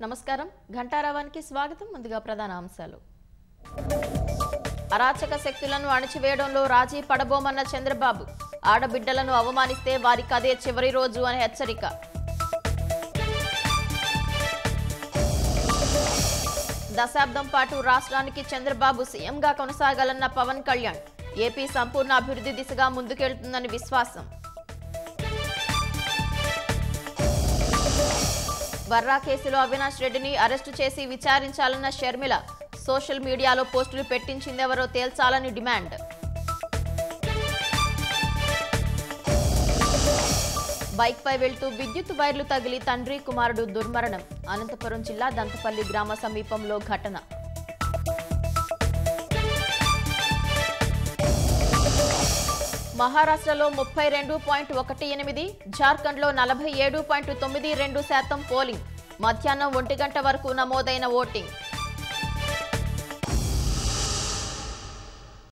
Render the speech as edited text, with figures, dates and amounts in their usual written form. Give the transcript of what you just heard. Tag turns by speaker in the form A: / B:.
A: నమస్కారం ఘంటారావానికి స్వాగతం. ముందుగా ప్రధాన అంశాలు. అరాచక శక్తులను అణచివేయడంలో రాజీ పడబోమన్న చంద్రబాబు. ఆడబిడ్డలను అవమానిస్తే వారికి అదే చివరి రోజు అని హెచ్చరిక. దశాబ్దం పాటు రాష్ట్రానికి చంద్రబాబు సీఎంగా కొనసాగాలన్న పవన్ కళ్యాణ్. ఏపీ సంపూర్ణ అభివృద్ధి దిశగా ముందుకెళ్తుందని విశ్వాసం. వర్రా కేసులో అవినాష్ రెడ్డిని అరెస్టు చేసి విచారించాలన్న షర్మిల. సోషల్ మీడియాలో పోస్టులు పెట్టించిందెవరో తేల్చాలని డిమాండ్. బైక్పై వెళ్తూ విద్యుత్ వైర్లు తగిలి తండ్రి కుమారుడు దుర్మరణం. అనంతపురం జిల్లా దంతపల్లి గ్రామ సమీపంలో ఘటన. మహారాష్ట్రలో 32.18, జార్ఖండ్లో 47.92% పోలింగ్. మధ్యాహ్నం 1 గంట వరకు నమోదైన ఓటింగ్.